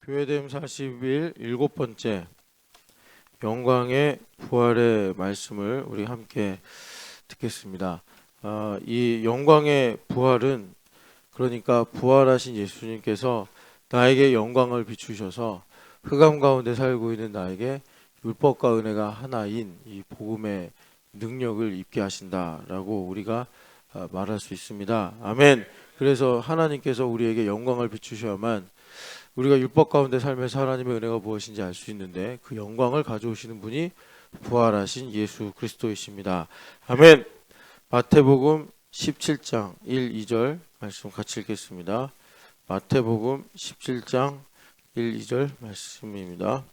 교회됨 40일 일곱 번째 영광의 부활의 말씀을 우리 함께 듣겠습니다. 이 영광의 부활은 그러니까 부활하신 예수님께서 나에게 영광을 비추셔서 흑암 가운데 살고 있는 나에게 율법과 은혜가 하나인 이 복음의 능력을 입게 하신다라고 우리가 말할 수 있습니다. 아멘. 그래서 하나님께서 우리에게 영광을 비추셔야만 우리가 율법 가운데 살면서 하나님의 은혜가 무엇인지 알 수 있는데 그 영광을 가져오시는 분이 부활하신 예수 그리스도이십니다. 아멘. 마태복음 17장 1, 2절 말씀 같이 읽겠습니다. 마태복음 17장 1, 2절 말씀입니다.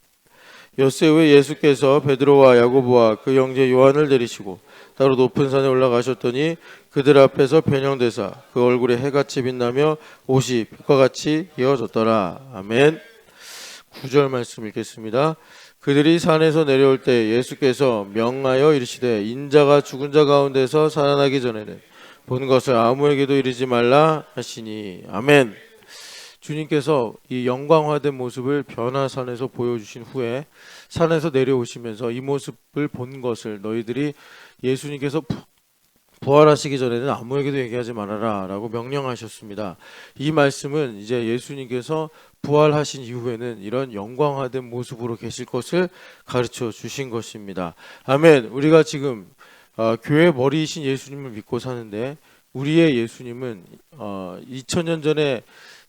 엿새 후에 예수께서 베드로와 야고보와 그 형제 요한을 데리시고 따로 높은 산에 올라가셨더니 그들 앞에서 변형되사 그 얼굴에 해같이 빛나며 옷이 빛과 같이 이어졌더라. 아멘. 9절 말씀 읽겠습니다. 그들이 산에서 내려올 때 예수께서 명하여 이르시되 인자가 죽은 자 가운데서 살아나기 전에는 본 것을 아무에게도 이르지 말라 하시니. 아멘. 주님께서 이 영광화된 모습을 변화산에서 보여주신 후에 산에서 내려오시면서 이 모습을 본 것을 너희들이 예수님께서 부활하시기 전에는 아무에게도 얘기하지 말아라 라고 명령하셨습니다. 이 말씀은 이제 예수님께서 부활하신 이후에는 이런 영광화된 모습으로 계실 것을 가르쳐 주신 것입니다. 아멘. 우리가 지금 교회 머리이신 예수님을 믿고 사는데 우리의 예수님은 2000년 전에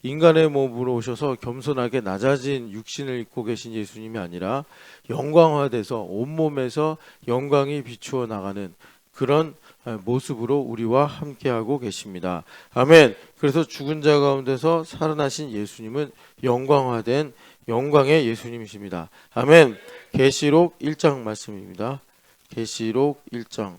인간의 몸으로 오셔서 겸손하게 낮아진 육신을 입고 계신 예수님이 아니라 영광화돼서 온몸에서 영광이 비추어 나가는 그런 모습으로 우리와 함께하고 계십니다. 아멘. 그래서 죽은 자 가운데서 살아나신 예수님은 영광화된 영광의 예수님이십니다. 아멘. 계시록 1장 말씀입니다. 계시록 1장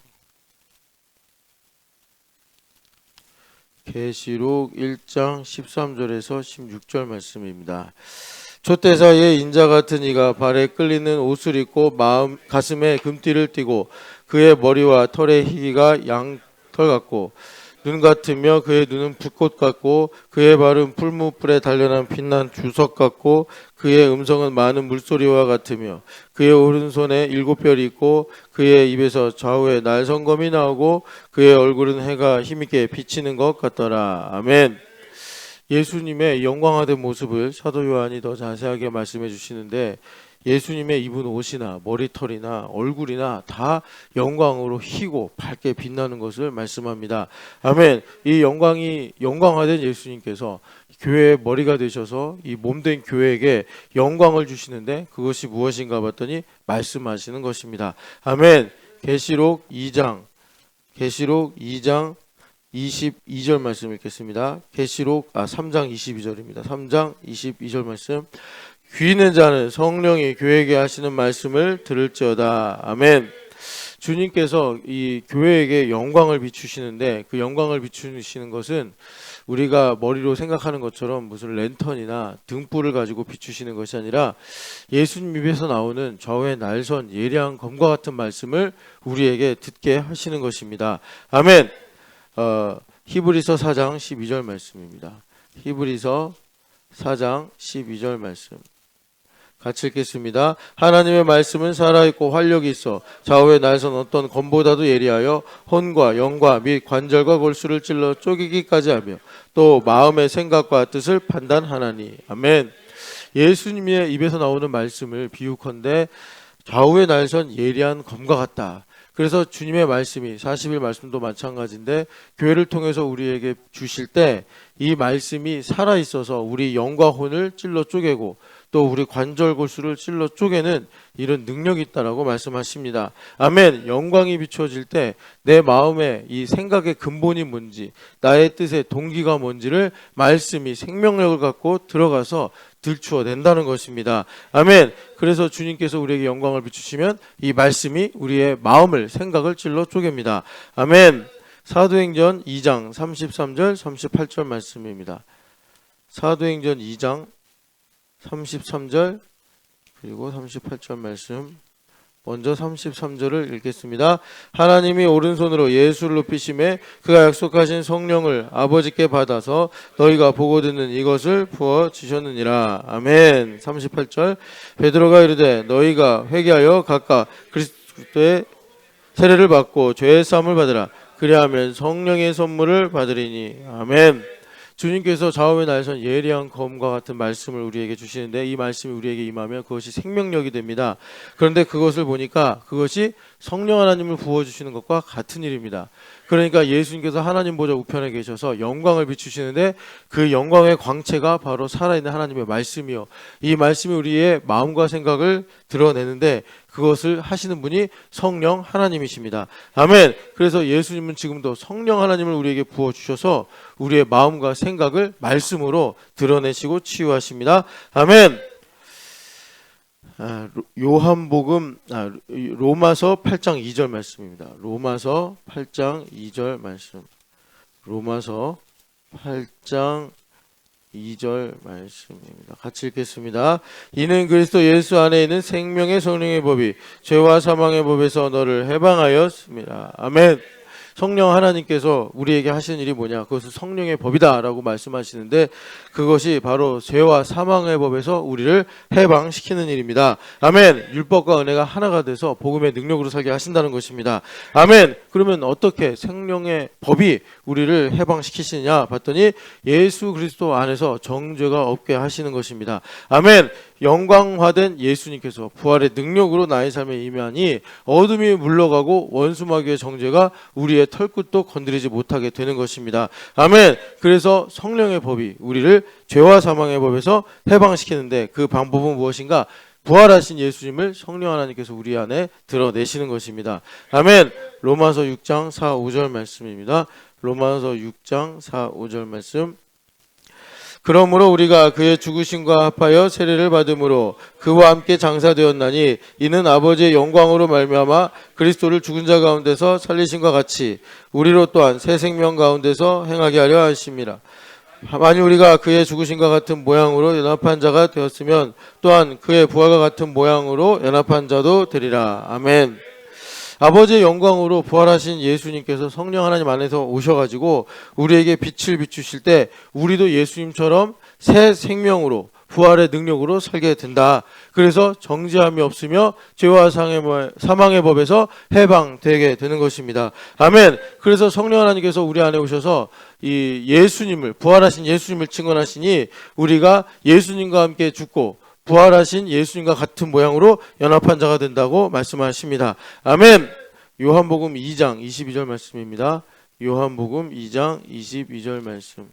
13절에서 16절 말씀입니다. 촛대 사이에 인자 같은 이가 발에 끌리는 옷을 입고 가슴에 금띠를 띠고 그의 머리와 털의 희기가 양털 같고 눈 같으며 그의 눈은 불꽃 같고 그의 발은 풀무불에 단련한 빛난 주석 같고 그의 음성은 많은 물소리와 같으며 그의 오른손에 7별이 있고 그의 입에서 좌우에 날성검이 나오고 그의 얼굴은 해가 힘있게 비치는 것 같더라. 아멘. 예수님의 영광화된 모습을 사도 요한이 더 자세하게 말씀해 주시는데 예수님의 입은 옷이나 머리털이나 얼굴이나 다 영광으로 희고 밝게 빛나는 것을 말씀합니다. 아멘. 이 영광화된 예수님께서 교회의 머리가 되셔서 이 몸된 교회에게 영광을 주시는데 그것이 무엇인가 봤더니 말씀하시는 것입니다. 아멘. 계시록 2장 22절 말씀 읽겠습니다. 계시록 3장 22절입니다. 3장 22절 말씀. 귀 있는 자는 성령이 교회에게 하시는 말씀을 들을지어다. 아멘. 주님께서 이 교회에게 영광을 비추시는데 그 영광을 비추시는 것은 우리가 머리로 생각하는 것처럼 무슨 랜턴이나 등불을 가지고 비추시는 것이 아니라 예수님 입에서 나오는 좌우의 날선 예리한 검과 같은 말씀을 우리에게 듣게 하시는 것입니다. 아멘. 히브리서 4장 12절 말씀입니다. 히브리서 4장 12절 말씀 같이 읽겠습니다. 하나님의 말씀은 살아있고 활력이 있어 좌우의 날선 어떤 검보다도 예리하여 혼과 영과 및 관절과 골수를 찔러 쪼개기까지 하며 또 마음의 생각과 뜻을 판단하나니. 아멘. 예수님의 입에서 나오는 말씀을 비유컨대 좌우의 날선 예리한 검과 같다. 그래서 주님의 말씀이 40일 말씀도 마찬가지인데 교회를 통해서 우리에게 주실 때 이 말씀이 살아있어서 우리 영과 혼을 찔러 쪼개고 또 우리 관절 골수를 찔러 쪼개는 이런 능력이 있다라고 말씀하십니다. 아멘. 영광이 비추어질 때 내 마음의 이 생각의 근본이 뭔지 나의 뜻의 동기가 뭔지를 말씀이 생명력을 갖고 들어가서 들추어낸다는 것입니다. 아멘. 그래서 주님께서 우리에게 영광을 비추시면 이 말씀이 우리의 마음을 생각을 찔러 쪼갭니다. 아멘. 사도행전 2장 33절 38절 말씀입니다. 사도행전 2장 33절 그리고 38절 말씀 먼저 33절을 읽겠습니다. 하나님이 오른손으로 예수를 높이심에 그가 약속하신 성령을 아버지께 받아서 너희가 보고 듣는 이것을 부어 주셨느니라. 아멘. 38절 베드로가 이르되 너희가 회개하여 각각 그리스도의 세례를 받고 죄의 사함을 받으라. 그리하면 성령의 선물을 받으리니. 아멘. 주님께서 좌우의 날선 예리한 검과 같은 말씀을 우리에게 주시는데 이 말씀이 우리에게 임하면 그것이 생명력이 됩니다. 그런데 그것을 보니까 그것이 성령 하나님을 부어주시는 것과 같은 일입니다. 그러니까 예수님께서 하나님 보좌 우편에 계셔서 영광을 비추시는데 그 영광의 광채가 바로 살아있는 하나님의 말씀이요. 이 말씀이 우리의 마음과 생각을 드러내는데 그것을 하시는 분이 성령 하나님이십니다. 아멘. 그래서 예수님은 지금도 성령 하나님을 우리에게 부어주셔서 우리의 마음과 생각을 말씀으로 드러내시고 치유하십니다. 아멘. 요한복음 로마서 8장 2절 말씀입니다. 로마서 8장 2절 말씀. 로마서 8장 2절 말씀입니다. 같이 읽겠습니다. 이는 그리스도 예수 안에 있는 생명의 성령의 법이 죄와 사망의 법에서 너를 해방하였습니다. 아멘. 성령 하나님께서 우리에게 하시는 일이 뭐냐? 그것은 성령의 법이다라고 말씀하시는데 그것이 바로 죄와 사망의 법에서 우리를 해방시키는 일입니다. 아멘. 율법과 은혜가 하나가 돼서 복음의 능력으로 살게 하신다는 것입니다. 아멘. 그러면 어떻게 생명의 법이 우리를 해방시키시느냐 봤더니 예수 그리스도 안에서 정죄가 없게 하시는 것입니다. 아멘. 영광화된 예수님께서 부활의 능력으로 나의 삶에 임하니 어둠이 물러가고 원수마귀의 정죄가 우리의 털끝도 건드리지 못하게 되는 것입니다. 아멘. 그래서 성령의 법이 우리를 죄와 사망의 법에서 해방시키는데 그 방법은 무엇인가? 부활하신 예수님을 성령 하나님께서 우리 안에 드러내시는 것입니다. 아멘. 로마서 6장 4, 5절 말씀입니다. 로마서 6장 4, 5절 말씀. 그러므로 우리가 그의 죽으심과 합하여 세례를 받음으로 그와 함께 장사되었나니 이는 아버지의 영광으로 말미암아 그리스도를 죽은 자 가운데서 살리심과 같이 우리로 또한 새 생명 가운데서 행하게 하려 하심이라. 만일 우리가 그의 죽으심과 같은 모양으로 연합한 자가 되었으면 또한 그의 부활과 같은 모양으로 연합한 자도 되리라. 아멘. 아버지의 영광으로 부활하신 예수님께서 성령 하나님 안에서 오셔가지고 우리에게 빛을 비추실 때 우리도 예수님처럼 새 생명으로 부활의 능력으로 살게 된다. 그래서 정죄함이 없으며 죄와 사망의 법에서 해방되게 되는 것입니다. 아멘. 그래서 성령 하나님께서 우리 안에 오셔서 이 예수님을 부활하신 예수님을 증언하시니 우리가 예수님과 함께 죽고 부활하신 예수님과 같은 모양으로 연합한 자가 된다고 말씀하십니다. 아멘. 요한복음 2장 22절 말씀입니다. 요한복음 2장 22절 말씀.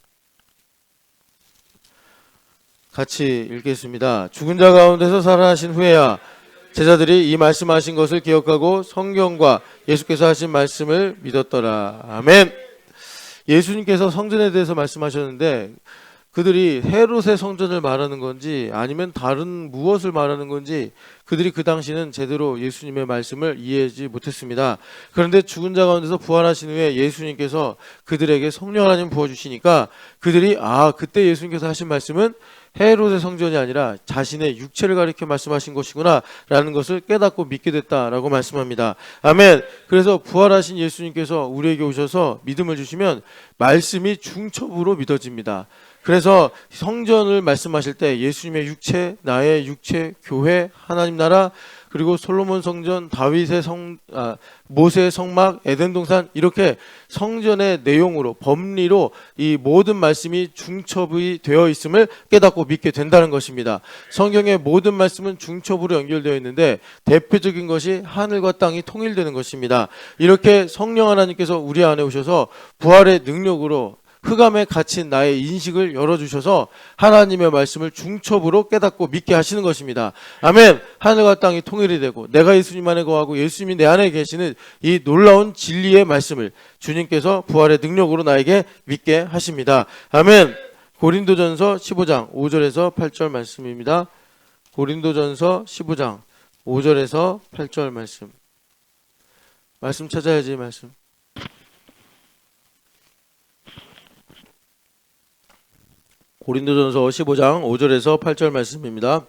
같이 읽겠습니다. 죽은 자 가운데서 살아나신 후에야 제자들이 이 말씀하신 것을 기억하고 성경과 예수께서 하신 말씀을 믿었더라. 아멘. 예수님께서 성전에 대해서 말씀하셨는데 그들이 헤롯의 성전을 말하는 건지 아니면 다른 무엇을 말하는 건지 그들이 그 당시는 제대로 예수님의 말씀을 이해하지 못했습니다. 그런데 죽은 자 가운데서 부활하신 후에 예수님께서 그들에게 성령 하나님 부어주시니까 그들이 그때 예수님께서 하신 말씀은 헤롯의 성전이 아니라 자신의 육체를 가리켜 말씀하신 것이구나 라는 것을 깨닫고 믿게 됐다라고 말씀합니다. 아멘. 그래서 부활하신 예수님께서 우리에게 오셔서 믿음을 주시면 말씀이 중첩으로 믿어집니다. 그래서 성전을 말씀하실 때 예수님의 육체, 나의 육체, 교회, 하나님 나라, 그리고 솔로몬 성전, 다윗의 모세의 성막, 에덴 동산 이렇게 성전의 내용으로 법리로 이 모든 말씀이 중첩이 되어 있음을 깨닫고 믿게 된다는 것입니다. 성경의 모든 말씀은 중첩으로 연결되어 있는데 대표적인 것이 하늘과 땅이 통일되는 것입니다. 이렇게 성령 하나님께서 우리 안에 오셔서 부활의 능력으로 흑암에 갇힌 나의 인식을 열어주셔서 하나님의 말씀을 중첩으로 깨닫고 믿게 하시는 것입니다. 아멘. 하늘과 땅이 통일이 되고 내가 예수님 안에 거하고 예수님이 내 안에 계시는 이 놀라운 진리의 말씀을 주님께서 부활의 능력으로 나에게 믿게 하십니다. 아멘. 고린도전서 15장 5절에서 8절 말씀입니다. 고린도전서 15장 5절에서 8절 말씀 찾아야지 말씀. 고린도전서 15장 5절에서 8절 말씀입니다.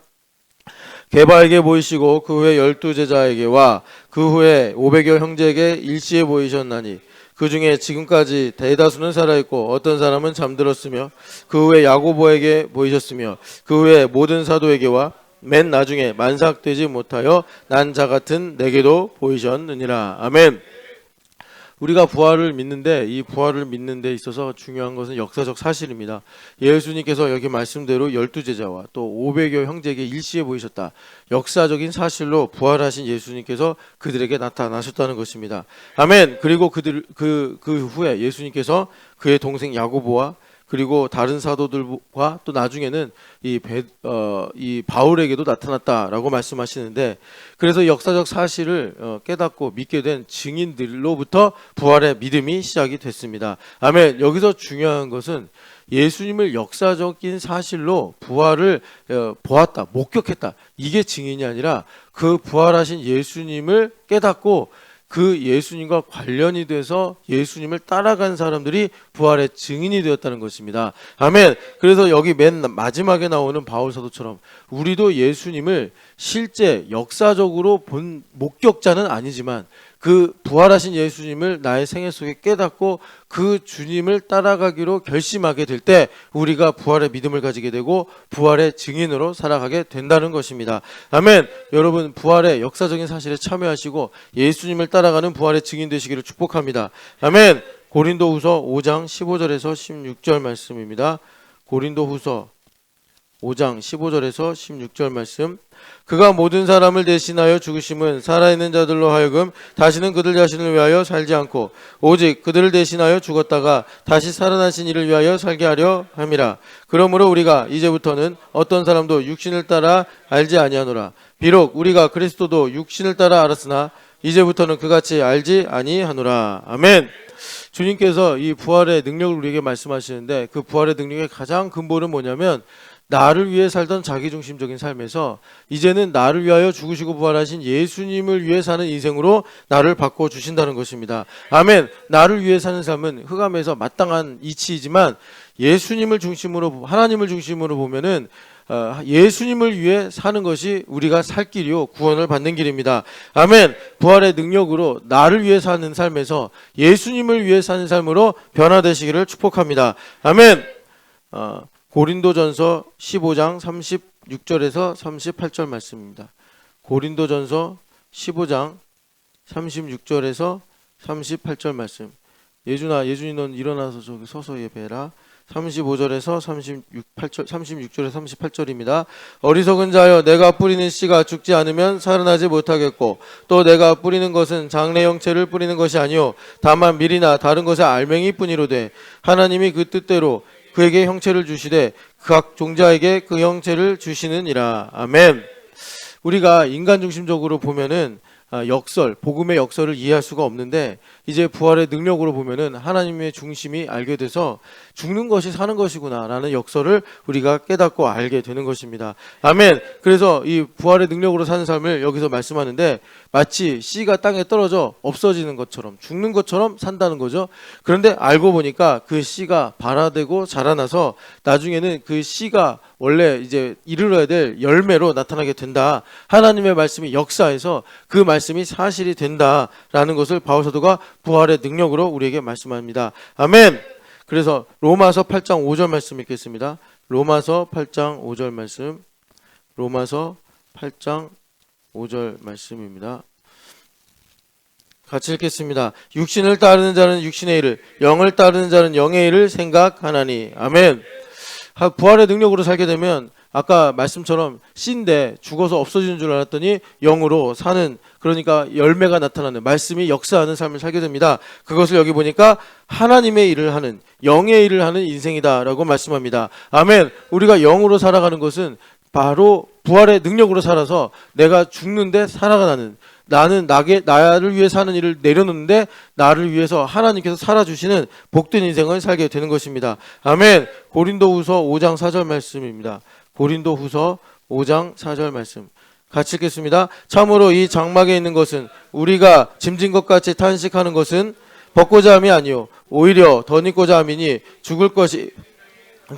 게바에게 보이시고 그 후에 12제자에게와 그 후에 500여 형제에게 일시에 보이셨나니 그 중에 지금까지 대다수는 살아있고 어떤 사람은 잠들었으며 그 후에 야고보에게 보이셨으며 그 후에 모든 사도에게와 맨 나중에 만삭되지 못하여 난 자 같은 내게도 보이셨느니라. 아멘. 우리가 부활을 믿는데 이 부활을 믿는 데 있어서 중요한 것은 역사적 사실입니다. 예수님께서 여기 말씀대로 12제자와 또 500여 형제에게 일시에 보이셨다. 역사적인 사실로 부활하신 예수님께서 그들에게 나타나셨다는 것입니다. 아멘. 그리고 그 후에 예수님께서 그의 동생 야고보와 그리고 다른 사도들과 또 나중에는 이 바울에게도 나타났다라고 말씀하시는데, 그래서 역사적 사실을 깨닫고 믿게 된 증인들로부터 부활의 믿음이 시작이 됐습니다. 아멘. 여기서 중요한 것은 예수님을 역사적인 사실로 부활을 보았다, 목격했다, 이게 증인이 아니라 그 부활하신 예수님을 깨닫고 그 예수님과 관련이 돼서 예수님을 따라간 사람들이 부활의 증인이 되었다는 것입니다. 아멘. 그래서 여기 맨 마지막에 나오는 바울 사도처럼 우리도 예수님을 실제 역사적으로 본 목격자는 아니지만 그 부활하신 예수님을 나의 생애 속에 깨닫고 그 주님을 따라가기로 결심하게 될 때 우리가 부활의 믿음을 가지게 되고 부활의 증인으로 살아가게 된다는 것입니다. 아멘. 여러분, 부활의 역사적인 사실에 참여하시고 예수님을 따라가는 부활의 증인 되시기를 축복합니다. 아멘. 고린도후서 5장 15절에서 16절 말씀입니다. 고린도후서 5장 15절에서 16절 말씀. 그가 모든 사람을 대신하여 죽으심은 살아있는 자들로 하여금 다시는 그들 자신을 위하여 살지 않고 오직 그들을 대신하여 죽었다가 다시 살아나신 이를 위하여 살게 하려 함이라. 그러므로 우리가 이제부터는 어떤 사람도 육신을 따라 알지 아니하노라. 비록 우리가 그리스도도 육신을 따라 알았으나 이제부터는 그같이 알지 아니하노라. 아멘. 주님께서 이 부활의 능력을 우리에게 말씀하시는데 그 부활의 능력의 가장 근본은 뭐냐면 나를 위해 살던 자기중심적인 삶에서 이제는 나를 위하여 죽으시고 부활하신 예수님을 위해 사는 인생으로 나를 바꿔주신다는 것입니다. 아멘. 나를 위해 사는 삶은 흑암에서 마땅한 이치이지만 예수님을 중심으로, 하나님을 중심으로 보면은 예수님을 위해 사는 것이 우리가 살 길이요 구원을 받는 길입니다. 아멘. 부활의 능력으로 나를 위해 사는 삶에서 예수님을 위해 사는 삶으로 변화되시기를 축복합니다. 아멘. 고린도전서 15장 36절에서 38절 말씀입니다. 고린도전서 15장 36절에서 38절 말씀. 예준이 넌 일어나서 저기 서서 예배해라. 35절에서 36절에서 38절입니다. 어리석은 자여, 내가 뿌리는 씨가 죽지 않으면 살아나지 못하겠고 또 내가 뿌리는 것은 장래 형체를 뿌리는 것이 아니요 다만 밀이나 다른 것의 알맹이 뿐이로되 하나님이 그 뜻대로 그에게 형체를 주시되 각 종자에게 그 형체를 주시느니라. 아멘. 우리가 인간 중심적으로 보면은 복음의 역설을 이해할 수가 없는데 이제 부활의 능력으로 보면은 하나님의 중심이 알게 돼서 죽는 것이 사는 것이구나라는 역설을 우리가 깨닫고 알게 되는 것입니다. 아멘. 그래서 이 부활의 능력으로 사는 삶을 여기서 말씀하는데 마치 씨가 땅에 떨어져 없어지는 것처럼 죽는 것처럼 산다는 거죠. 그런데 알고 보니까 그 씨가 발아되고 자라나서 나중에는 그 씨가 원래 이제 이르러야 될 열매로 나타나게 된다. 하나님의 말씀이 역사에서 그 말씀이 사실이 된다라는 것을 바울 사도가 부활의 능력으로 우리에게 말씀합니다. 아멘. 그래서 로마서 8장 5절 말씀 읽겠습니다. 로마서 8장 5절 말씀. 로마서 8장 5절 말씀입니다. 같이 읽겠습니다. 육신을 따르는 자는 육신의 일을, 영을 따르는 자는 영의 일을 생각하나니. 아멘. 부활의 능력으로 살게 되면 아까 말씀처럼 씨인데 죽어서 없어지는 줄 알았더니 영으로 사는, 그러니까 열매가 나타나는, 말씀이 역사하는 삶을 살게 됩니다. 그것을 여기 보니까 하나님의 일을 하는, 영의 일을 하는 인생이다라고 말씀합니다. 아멘. 우리가 영으로 살아가는 것은 바로 부활의 능력으로 살아서 내가 죽는데 살아가는, 나는 나를 위해 사는 일을 내려놓는데 나를 위해서 하나님께서 살아주시는 복된 인생을 살게 되는 것입니다. 아멘. 고린도후서 5장 4절 말씀입니다. 고린도후서 5장 4절 말씀 같이 읽겠습니다. 참으로 이 장막에 있는 것은 우리가 짐진 것 같이 탄식하는 것은 벗고자 함이 아니요 오히려 덧입고자 함이니 죽을 것이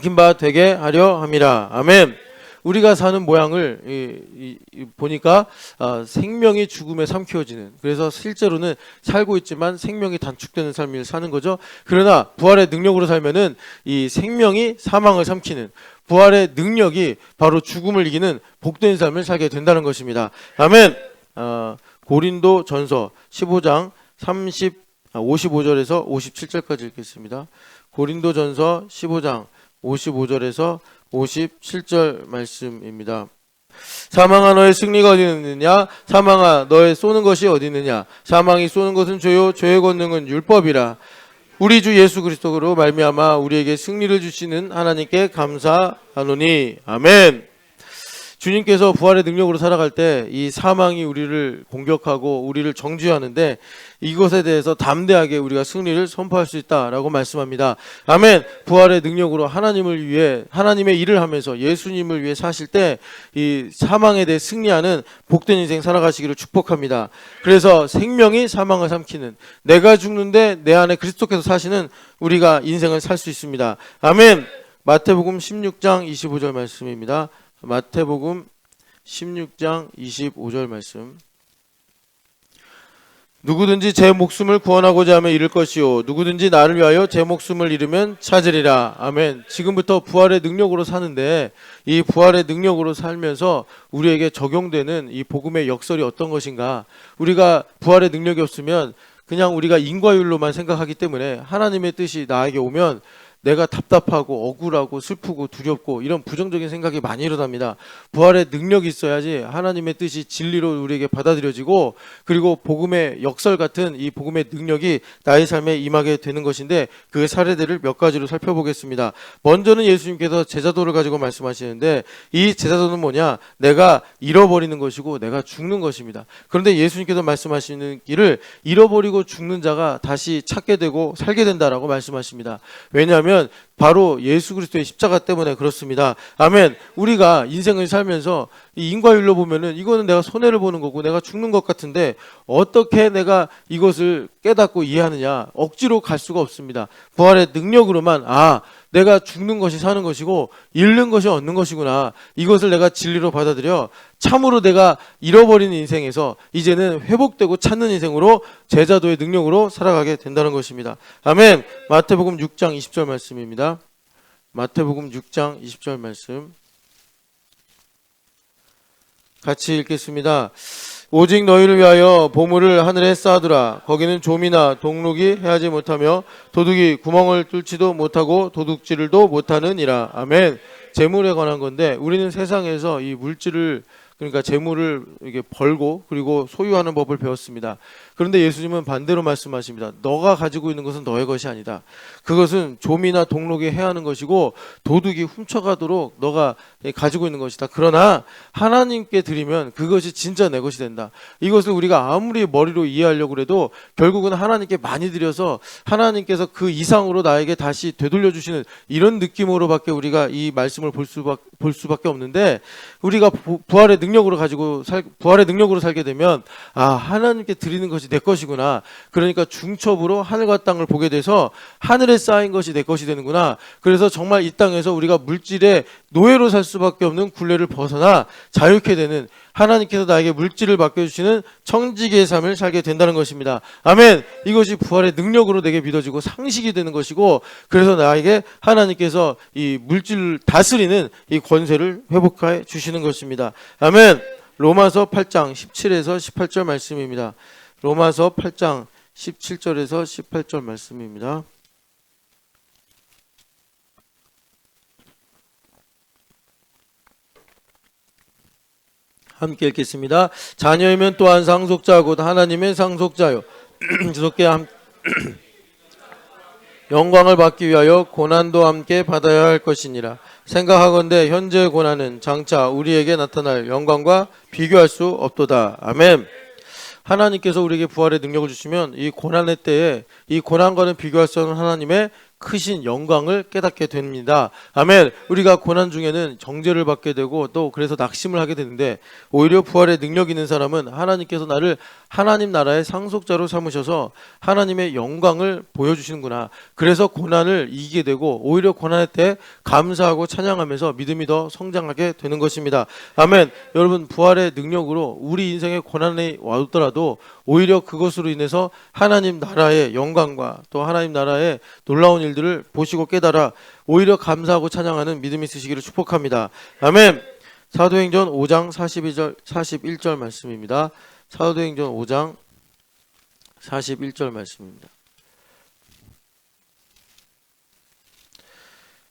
긴 바 되게 하려 함이라. 아멘. 우리가 사는 모양을 보니까 생명이 죽음에 삼키워지는, 그래서 실제로는 살고 있지만 생명이 단축되는 삶을 사는 거죠. 그러나 부활의 능력으로 살면은 이 생명이 사망을 삼키는, 부활의 능력이 바로 죽음을 이기는 복된 삶을 살게 된다는 것입니다. 아멘. 고린도 전서 15장 55절에서 57절까지 읽겠습니다. 고린도 전서 15장 55절에서 57절 말씀입니다. 사망아 너의 승리가 어디 있느냐? 사망아 너의 쏘는 것이 어디 있느냐? 사망이 쏘는 것은 죄요 죄의 권능은 율법이라. 우리 주 예수 그리스도로 말미암아 우리에게 승리를 주시는 하나님께 감사하노니. 아멘. 주님께서 부활의 능력으로 살아갈 때 이 사망이 우리를 공격하고 우리를 정죄하는데 이것에 대해서 담대하게 우리가 승리를 선포할 수 있다라고 말씀합니다. 아멘. 부활의 능력으로 하나님을 위해 하나님의 일을 하면서 예수님을 위해 사실 때 이 사망에 대해 승리하는 복된 인생 살아가시기를 축복합니다. 그래서 생명이 사망을 삼키는, 내가 죽는데 내 안에 그리스도께서 사시는 우리가 인생을 살 수 있습니다. 아멘. 마태복음 16장 25절 말씀입니다. 마태복음 16장 25절 말씀. 누구든지 제 목숨을 구원하고자 하면 잃을 것이요 누구든지 나를 위하여 제 목숨을 잃으면 찾으리라. 아멘. 지금부터 부활의 능력으로 사는데 이 부활의 능력으로 살면서 우리에게 적용되는 이 복음의 역설이 어떤 것인가? 우리가 부활의 능력이 없으면 그냥 우리가 인과율로만 생각하기 때문에 하나님의 뜻이 나에게 오면 내가 답답하고 억울하고 슬프고 두렵고 이런 부정적인 생각이 많이 일어납니다. 부활의 능력이 있어야지 하나님의 뜻이 진리로 우리에게 받아들여지고, 그리고 복음의 역설 같은 이 복음의 능력이 나의 삶에 임하게 되는 것인데, 그 사례들을 몇 가지로 살펴보겠습니다. 먼저는 예수님께서 제자도를 가지고 말씀하시는데, 이 제자도는 뭐냐? 내가 잃어버리는 것이고 내가 죽는 것입니다. 그런데 예수님께서 말씀하시는 길을 잃어버리고 죽는 자가 다시 찾게 되고 살게 된다라고 말씀하십니다. 왜냐하면 바로 예수 그리스도의 십자가 때문에 그렇습니다. 아멘. 우리가 인생을 살면서 이 인과율로 보면은 이거는 내가 손해를 보는 거고 내가 죽는 것 같은데 어떻게 내가 이것을 깨닫고 이해하느냐? 억지로 갈 수가 없습니다. 부활의 능력으로만 내가 죽는 것이 사는 것이고 잃는 것이 얻는 것이구나. 이것을 내가 진리로 받아들여 참으로 내가 잃어버린 인생에서 이제는 회복되고 찾는 인생으로 제자도의 능력으로 살아가게 된다는 것입니다. 아멘. 마태복음 6장 20절 말씀입니다. 마태복음 6장 20절 말씀 같이 읽겠습니다. 오직 너희를 위하여 보물을 하늘에 쌓아두라. 거기는 좀이나 동록이 해하지 못하며 도둑이 구멍을 뚫지도 못하고 도둑질도 못하느니라. 아멘. 재물에 관한 건데, 우리는 세상에서 이 물질을, 그러니까 재물을 이게 벌고 그리고 소유하는 법을 배웠습니다. 그런데 예수님은 반대로 말씀하십니다. 너가 가지고 있는 것은 너의 것이 아니다. 그것은 좀이나 동록이 해하는 것이고 도둑이 훔쳐가도록 너가 가지고 있는 것이다. 그러나 하나님께 드리면 그것이 진짜 내 것이 된다. 이것을 우리가 아무리 머리로 이해하려고 해도 결국은 하나님께 많이 드려서 하나님께서 그 이상으로 나에게 다시 되돌려 주시는 이런 느낌으로밖에 우리가 이 말씀을 볼 수밖에 없는데, 우리가 부활의 능력으로 살게 되면 하나님께 드리는 것이 내 것이구나. 그러니까 중첩으로 하늘과 땅을 보게 돼서 하늘에 쌓인 것이 내 것이 되는구나. 그래서 정말 이 땅에서 우리가 물질의 노예로 살 수밖에 없는 굴레를 벗어나 자유케 되는, 하나님께서 나에게 물질을 맡겨주시는 청지기의 삶을 살게 된다는 것입니다. 아멘. 이것이 부활의 능력으로 내게 믿어지고 상식이 되는 것이고, 그래서 나에게 하나님께서 이 물질을 다스리는 이 권세를 회복해 주시는 것입니다. 아멘. 로마서 8장 17에서 18절 말씀입니다. 로마서 8장 17절에서 18절 말씀입니다. 함께 읽겠습니다. 자녀이면 또한 상속자 곧 하나님의 상속자요 주께 영광을 받기 위하여 고난도 함께 받아야 할 것이니라. 생각하건대 현재의 고난은 장차 우리에게 나타날 영광과 비교할 수 없도다. 아멘. 하나님께서 우리에게 부활의 능력을 주시면 이 고난의 때에 이 고난과는 비교할 수 없는 하나님의 크신 영광을 깨닫게 됩니다. 아멘. 우리가 고난 중에는 정죄를 받게 되고 또 그래서 낙심을 하게 되는데, 오히려 부활의 능력 있는 사람은 하나님께서 나를 하나님 나라의 상속자로 삼으셔서 하나님의 영광을 보여주시는구나. 그래서 고난을 이기게 되고 오히려 고난의 때 감사하고 찬양하면서 믿음이 더 성장하게 되는 것입니다. 아멘. 여러분, 부활의 능력으로 우리 인생에 고난이 왔더라도 오히려 그것으로 인해서 하나님 나라의 영광과 또 하나님 나라의 놀라운 일들을 보시고 깨달아 오히려 감사하고 찬양하는 믿음이 있으시기를 축복합니다. 아멘. 사도행전 5장 41절 말씀입니다. 사도행전 5장 41절 말씀입니다.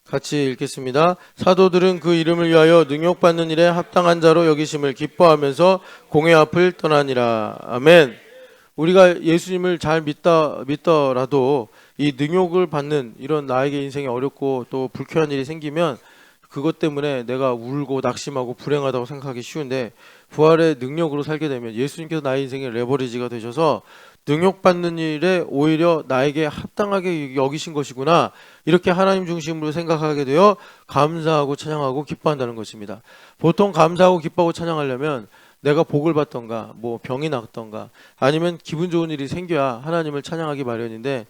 같이 읽겠습니다. 사도들은 그 이름을 위하여 능욕받는 일에 합당한 자로 여기심을 기뻐하면서 공회 앞을 떠나니라. 아멘. 우리가 예수님을 잘 믿더라도 이 능욕을 받는 이런 나에게 인생이 어렵고 또 불쾌한 일이 생기면 그것 때문에 내가 울고 낙심하고 불행하다고 생각하기 쉬운데, 부활의 능력으로 살게 되면 예수님께서 나의 인생의 레버리지가 되셔서 능욕받는 일에 오히려 나에게 합당하게 여기신 것이구나, 이렇게 하나님 중심으로 생각하게 되어 감사하고 찬양하고 기뻐한다는 것입니다. 보통 감사하고 기뻐하고 찬양하려면 내가 복을 받던가 뭐 병이 났던가 아니면 기분 좋은 일이 생겨야 하나님을 찬양하기 마련인데,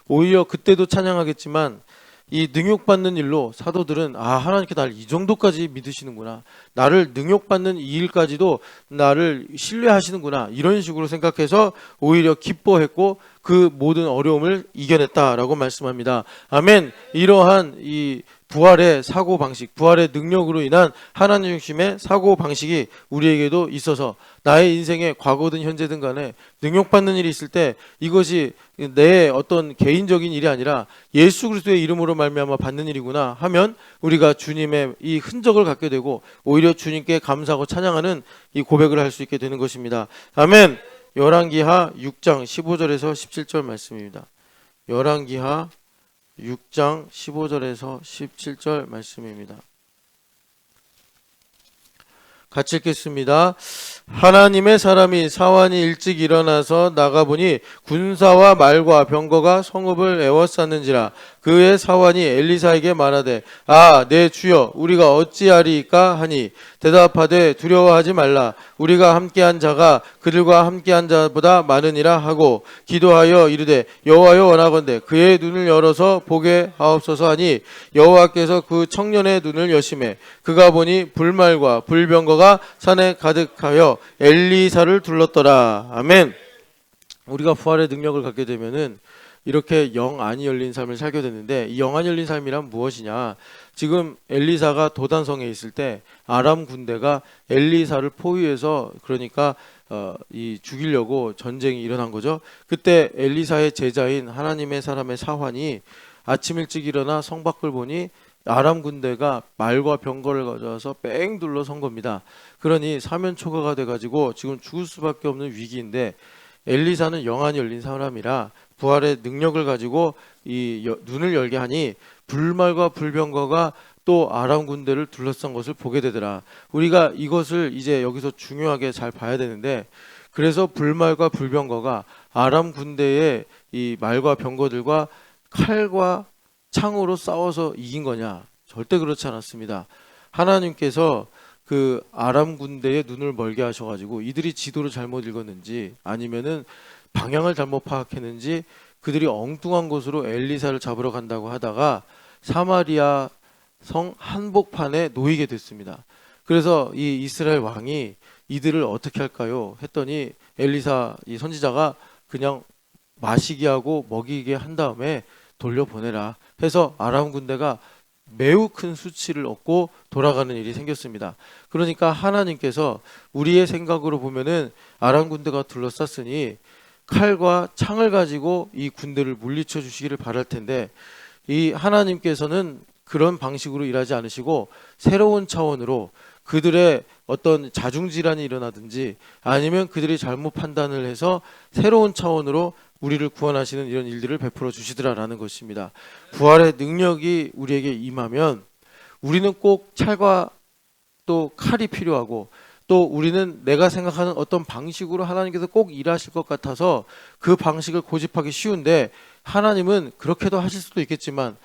오히려 그때도 찬양하겠지만 이 능욕받는 일로 사도들은 하나님께 나를 이 정도까지 믿으시는구나, 나를 능욕받는 이 일까지도 나를 신뢰하시는구나, 이런 식으로 생각해서 오히려 기뻐했고 그 모든 어려움을 이겨냈다라고 말씀합니다. 아멘. 이러한 이 부활의 사고방식, 부활의 능력으로 인한 하나님 중심의 사고방식이 우리에게도 있어서 나의 인생에 과거든 현재든 간에 능욕받는 일이 있을 때 이것이 내 어떤 개인적인 일이 아니라 예수 그리스도의 이름으로 말미암아 받는 일이구나 하면 우리가 주님의 이 흔적을 갖게 되고 오히려 주님께 감사하고 찬양하는 이 고백을 할 수 있게 되는 것입니다. 아멘. 열왕기하 6장 15절에서 17절 말씀입니다. 열왕기하 6장 15절에서 17절 말씀입니다. 같이 읽겠습니다. 하나님의 사람이 사환이 일찍 일어나서 나가보니 군사와 말과 병거가 성읍을 에워쌌는지라. 그의 사환이 엘리사에게 말하되 내 주여, 우리가 어찌하리이까 하니 대답하되 두려워하지 말라. 우리가 함께한 자가 그들과 함께한 자보다 많으니라 하고 기도하여 이르되 여호와여, 원하건대 그의 눈을 열어서 보게 하옵소서 하니 여호와께서 그 청년의 눈을 여시매 그가 보니 불말과 불병거가 산에 가득하여 엘리사를 둘렀더라. 아멘. 우리가 부활의 능력을 갖게 되면은 이렇게 영 안이 열린 삶을 살게 되는데, 이 영 안이 열린 삶이란 무엇이냐? 지금 엘리사가 도단성에 있을 때 아람 군대가 엘리사를 포위해서, 그러니까 이 죽이려고 전쟁이 일어난 거죠. 그때 엘리사의 제자인 하나님의 사람의 사환이 아침 일찍 일어나 성 밖을 보니 아람 군대가 말과 병거를 가져와서 뺑 둘러선 겁니다. 그러니 사면초가가 돼가지고 지금 죽을 수밖에 없는 위기인데, 엘리사는 영안이 열린 사람이라 부활의 능력을 가지고 이 눈을 열게 하니 불말과 불병거가 또 아람 군대를 둘러싼 것을 보게 되더라. 우리가 이것을 이제 여기서 중요하게 잘 봐야 되는데, 그래서 불말과 불병거가 아람 군대의 이 말과 병거들과 칼과 창으로 싸워서 이긴 거냐? 절대 그렇지 않았습니다. 하나님께서 그 아람 군대의 눈을 멀게 하셔가지고 이들이 지도를 잘못 읽었는지 아니면은 방향을 잘못 파악했는지 그들이 엉뚱한 곳으로 엘리사를 잡으러 간다고 하다가 사마리아 성 한복판에 놓이게 됐습니다. 그래서 이 이스라엘 왕이 이들을 어떻게 할까요? 했더니 엘리사 이 선지자가 그냥 마시게 하고 먹이게 한 다음에 돌려보내라 해서 아람 군대가 매우 큰 수치를 얻고 돌아가는 일이 생겼습니다. 그러니까 하나님께서 우리의 생각으로 보면은 아람 군대가 둘러쌌으니 칼과 창을 가지고 이 군대를 물리쳐 주시기를 바랄 텐데, 이 하나님께서는 그런 방식으로 일하지 않으시고 새로운 차원으로 그들의 어떤 자중질환이 일어나든지 아니면 그들이 잘못 판단을 해서 새로운 차원으로 우리를 구원하시는 이런 일들을 베풀어 주시더라라는 것입니다. 부활의 능력이 우리에게 임하면 우리는 꼭 칼과 또 칼이 필요하고 또 우리는 내가 생각하는 어떤 방식으로 하나님께서 꼭 일하실 것 같아서 그 방식을 고집하기 쉬운데, 하나님은 그렇게도 하실 수도 있겠지만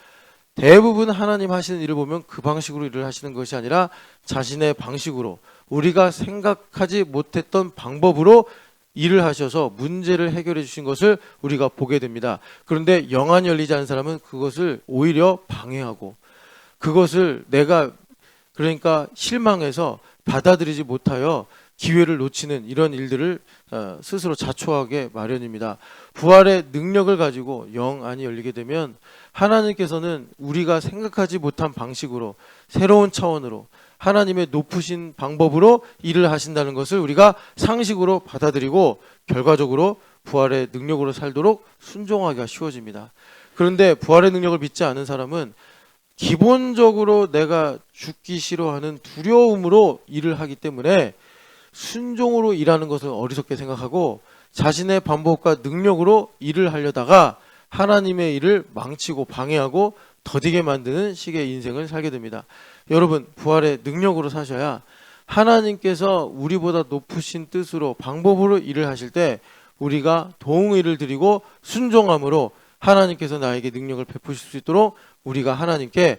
대부분 하나님 하시는 일을 보면 그 방식으로 일을 하시는 것이 아니라 자신의 방식으로, 우리가 생각하지 못했던 방법으로 일을 하셔서 문제를 해결해 주신 것을 우리가 보게 됩니다. 그런데 영안이 열리지 않은 사람은 그것을 오히려 방해하고, 그것을 내가 그러니까 실망해서 받아들이지 못하여 기회를 놓치는 이런 일들을 스스로 자초하게 마련입니다. 부활의 능력을 가지고 영안이 열리게 되면 하나님께서는 우리가 생각하지 못한 방식으로, 새로운 차원으로, 하나님의 높으신 방법으로 일을 하신다는 것을 우리가 상식으로 받아들이고 결과적으로 부활의 능력으로 살도록 순종하기가 쉬워집니다. 그런데 부활의 능력을 믿지 않은 사람은 기본적으로 내가 죽기 싫어하는 두려움으로 일을 하기 때문에 순종으로 일하는 것을 어리석게 생각하고 자신의 방법과 능력으로 일을 하려다가 하나님의 일을 망치고 방해하고 더디게 만드는 식의 인생을 살게 됩니다. 여러분, 부활의 능력으로 사셔야 하나님께서 우리보다 높으신 뜻으로 방법으로 일을 하실 때 우리가 동의를 드리고 순종함으로 하나님께서 나에게 능력을 베푸실 수 있도록 우리가 하나님께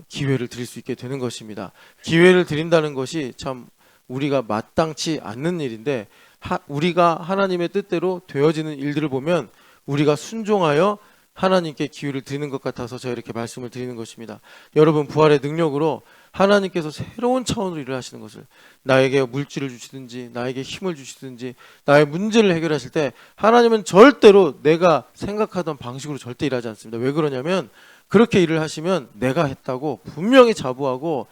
기회를 드릴 수 있게 되는 것입니다. 기회를 드린다는 것이 참 우리가 마땅치 않는 일인데, 우리가 하나님의 뜻대로 되어지는 일들을 보면 우리가 순종하여 하나님께 기회를 드리는 것 같아서 제가 이렇게 말씀을 드리는 것입니다. 여러분, 부활의 능력으로 하나님께서 새로운 차원으로 일을 하시는 것을, 나에게 물질을 주시든지 나에게 힘을 주시든지 나의 문제를 해결하실 때 하나님은 절대로 내가 생각하던 방식으로 절대 일하지 않습니다. 왜 그러냐면 그렇게 일을 하시면 내가 했다고 분명히 자부하고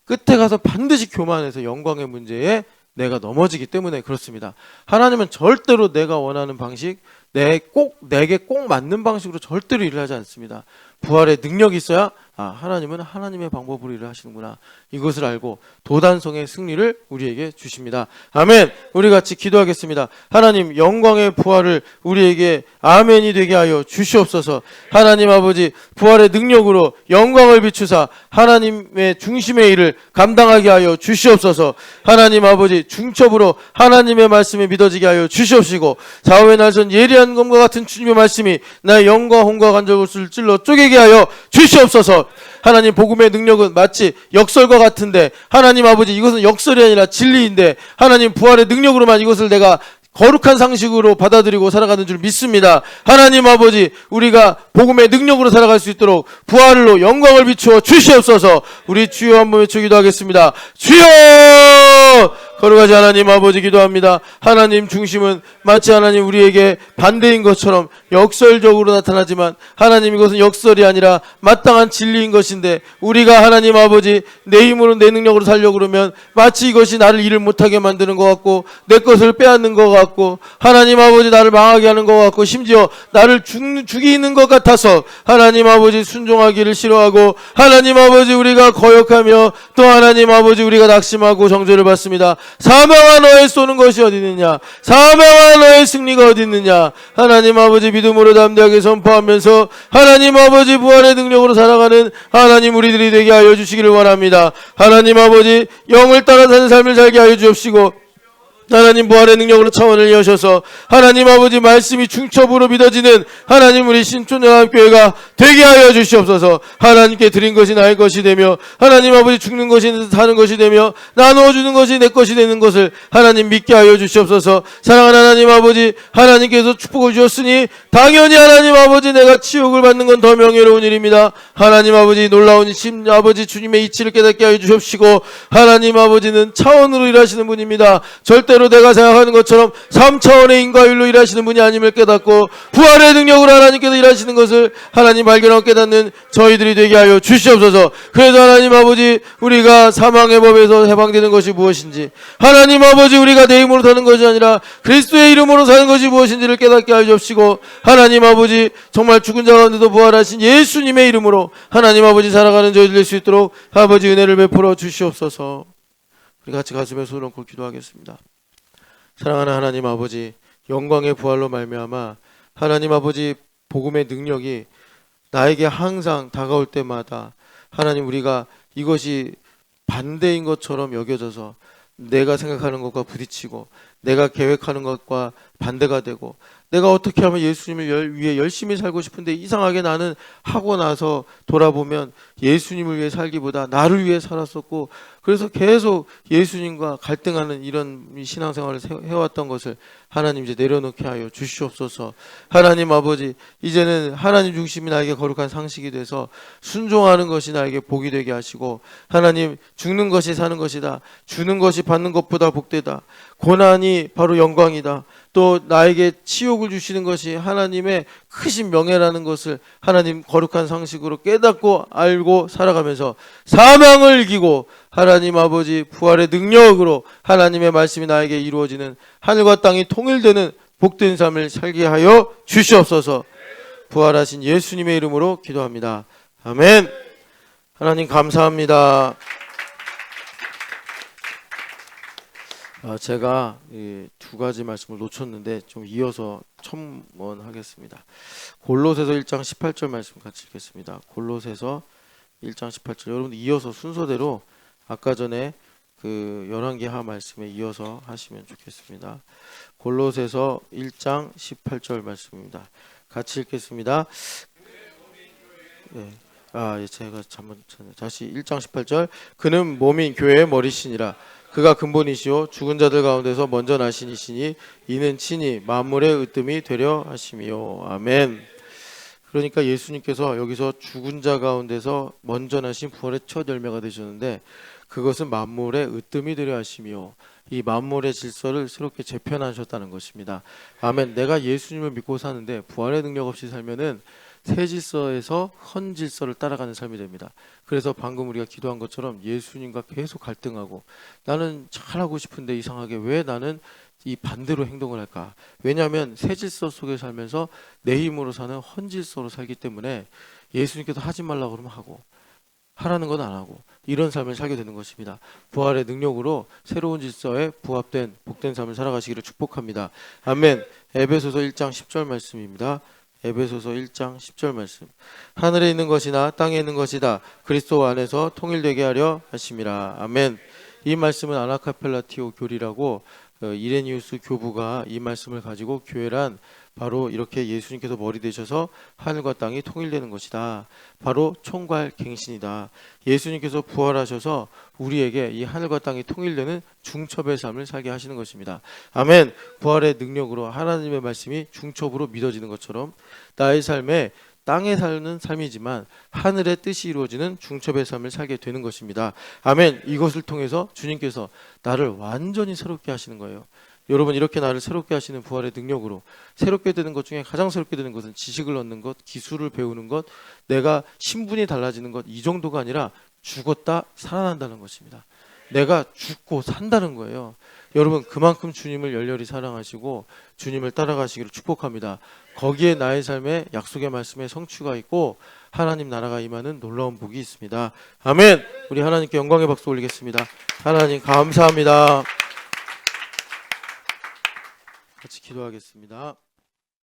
끝에 가서 반드시 교만해서 영광의 문제에 내가 넘어지기 때문에 그렇습니다. 하나님은 절대로 내가 원하는 방식, 내게 꼭 맞는 방식으로 절대로 일을 하지 않습니다. 부활의 능력이 있어야 하나님은 하나님의 방법으로 일을 하시는구나, 이것을 알고 도단성의 승리를 우리에게 주십니다. 아멘. 우리 같이 기도하겠습니다. 하나님, 영광의 부활을 우리에게 아멘이 되게 하여 주시옵소서. 하나님 아버지, 부활의 능력으로 영광을 비추사 하나님의 중심의 일을 감당하게 하여 주시옵소서. 하나님 아버지, 중첩으로 하나님의 말씀이 믿어지게 하여 주시옵시고, 좌우의 날선 예리한 검과 같은 주님의 말씀이 나의 영과 혼과 관절골수를 찔러 쪼개게 하여 주시옵소서. 하나님, 복음의 능력은 마치 역설과 같은데 하나님 아버지, 이것은 역설이 아니라 진리인데 하나님, 부활의 능력으로만 이것을 내가 거룩한 상식으로 받아들이고 살아가는 줄 믿습니다. 하나님 아버지, 우리가 복음의 능력으로 살아갈 수 있도록 부활로 영광을 비추어 주시옵소서. 우리 주여 한번 외쳐 기도하겠습니다. 주여! 거룩하지 하나님 아버지, 기도합니다. 하나님 중심은 마치 하나님 우리에게 반대인 것처럼 역설적으로 나타나지만 하나님, 이것은 역설이 아니라 마땅한 진리인 것인데 우리가 하나님 아버지 내 힘으로 내 능력으로 살려고 그러면 마치 이것이 나를 일을 못하게 만드는 것 같고 내 것을 빼앗는 것 같고 하나님 아버지 나를 망하게 하는 것 같고 심지어 나를 죽이는 것 같아서 하나님 아버지 순종하기를 싫어하고 하나님 아버지 우리가 거역하며 또 하나님 아버지 우리가 낙심하고 정죄를 받습니다. 사망아, 너의 쏘는 것이 어디 있느냐? 사망아, 너의 승리가 어디 있느냐? 하나님 아버지, 믿음으로 담대하게 선포하면서 하나님 아버지 부활의 능력으로 살아가는 하나님 우리들이 되게 하여 주시기를 원합니다. 하나님 아버지, 영을 따라 사는 삶을 살게 하여 주옵시고, 하나님 부활의 능력으로 차원을 여셔서 하나님 아버지 말씀이 중첩으로 믿어지는 하나님 우리 신촌연합교회가 되게 하여 주시옵소서. 하나님께 드린 것이 나의 것이 되며 하나님 아버지 죽는 것이 사는 것이 되며 나누어 주는 것이 내 것이 되는 것을 하나님 믿게 하여 주시옵소서. 사랑하는 하나님 아버지, 하나님께서 축복을 주셨으니 당연히 하나님 아버지 내가 치욕을 받는 건 더 명예로운 일입니다. 하나님 아버지, 놀라운 아버지 주님의 이치를 깨닫게 하여 주옵시고, 하나님 아버지는 차원으로 일하시는 분입니다. 절대로 내가 생각하는 것처럼 3차원의 인과율로 일하시는 분이 아님을 깨닫고 부활의 능력으로 하나님께서 일하시는 것을 하나님 발견하고 깨닫는 저희들이 되게 하여 주시옵소서. 그래서 하나님 아버지, 우리가 사망의 법에서 해방되는 것이 무엇인지, 하나님 아버지 우리가 내 힘으로 사는 것이 아니라 그리스도의 이름으로 사는 것이 무엇인지를 깨닫게 하여 주옵시고, 하나님 아버지 정말 죽은 자 가운데도 부활하신 예수님의 이름으로 하나님 아버지 살아가는 저희들 될 수 있도록 아버지 은혜를 베풀어 주시옵소서. 우리 같이 가슴에 손을 얹고 기도하겠습니다. 사랑하는 하나님 아버지, 영광의 부활로 말미암아 하나님 아버지 복음의 능력이 나에게 항상 다가올 때마다 하나님 우리가 이것이 반대인 것처럼 여겨져서 내가 생각하는 것과 부딪히고 내가 계획하는 것과 반대가 되고 내가 어떻게 하면 예수님을 위해 열심히 살고 싶은데 이상하게 나는 하고 나서 돌아보면 예수님을 위해 살기보다 나를 위해 살았었고 그래서 계속 예수님과 갈등하는 이런 신앙생활을 해왔던 것을 하나님 이제 내려놓게 하여 주시옵소서. 하나님 아버지, 이제는 하나님 중심이 나에게 거룩한 상식이 돼서 순종하는 것이 나에게 복이 되게 하시고, 하나님, 죽는 것이 사는 것이다, 주는 것이 받는 것보다 복되다, 고난이 바로 영광이다, 또 나에게 치욕을 주시는 것이 하나님의 크신 명예라는 것을 하나님 거룩한 상식으로 깨닫고 알고 살아가면서 사망을 이기고 하나님 아버지 부활의 능력으로 하나님의 말씀이 나에게 이루어지는 하늘과 땅이 통일되는 복된 삶을 살게 하여 주시옵소서. 부활하신 예수님의 이름으로 기도합니다. 아멘. 하나님 감사합니다. 제가 두 가지 말씀을 놓쳤는데 좀 이어서 첨언하겠습니다. 골로새서 1장 18절 말씀 같이 읽겠습니다. 골로새서 1장 18절, 여러분 이어서 순서대로 아까 전에 그 열왕기하 말씀에 이어서 하시면 좋겠습니다. 골로새서 1장 18절 말씀입니다. 같이 읽겠습니다. 네. 제가 다시 1장 18절. 그는 몸인 교회의 머리시니라. 그가 근본이시오 죽은 자들 가운데서 먼저 나신 이시니 이는 친히 만물의 으뜸이 되려 하심이요. 아멘. 그러니까 예수님께서 여기서 죽은 자 가운데서 먼저 나신 부활의 첫 열매가 되셨는데 그것은 만물의 으뜸이 되려 하심이요. 이 만물의 질서를 새롭게 재편하셨다는 것입니다. 아멘. 내가 예수님을 믿고 사는데 부활의 능력 없이 살면은 새 질서에서 헌 질서를 따라가는 삶이 됩니다. 그래서 방금 우리가 기도한 것처럼 예수님과 계속 갈등하고 나는 잘하고 싶은데 이상하게 왜 나는 이 반대로 행동을 할까? 왜냐하면 새 질서 속에 살면서 내 힘으로 사는 헌 질서로 살기 때문에 예수님께서 하지 말라고 그러면 하고 하라는 건 안 하고 이런 삶을 살게 되는 것입니다. 부활의 능력으로 새로운 질서에 부합된 복된 삶을 살아가시기를 축복합니다. 아멘. 에베소서 1장 10절 말씀입니다. 에베소서 1장 10절 말씀. 하늘에 있는 것이나 땅에 있는 것이다 그리스도 안에서 통일되게 하려 하심이라. 아멘. 이 말씀은 아나카펠라티오 교리라고 이레니우스 교부가 이 말씀을 가지고 교회란 바로 이렇게 예수님께서 머리 되셔서 하늘과 땅이 통일되는 것이다. 바로 총괄 갱신이다. 예수님께서 부활하셔서 우리에게 이 하늘과 땅이 통일되는 중첩의 삶을 살게 하시는 것입니다. 아멘. 부활의 능력으로 하나님의 말씀이 중첩으로 믿어지는 것처럼 나의 삶에 땅에 사는 삶이지만 하늘의 뜻이 이루어지는 중첩의 삶을 살게 되는 것입니다. 아멘. 이것을 통해서 주님께서 나를 완전히 새롭게 하시는 거예요. 여러분, 이렇게 나를 새롭게 하시는 부활의 능력으로 새롭게 되는 것 중에 가장 새롭게 되는 것은 지식을 얻는 것, 기술을 배우는 것, 내가 신분이 달라지는 것, 이 정도가 아니라 죽었다 살아난다는 것입니다. 내가 죽고 산다는 거예요. 여러분, 그만큼 주님을 열렬히 사랑하시고 주님을 따라가시기를 축복합니다. 거기에 나의 삶에 약속의 말씀에 성취가 있고 하나님 나라가 임하는 놀라운 복이 있습니다. 아멘. 우리 하나님께 영광의 박수 올리겠습니다. 하나님 감사합니다. 같이 기도하겠습니다.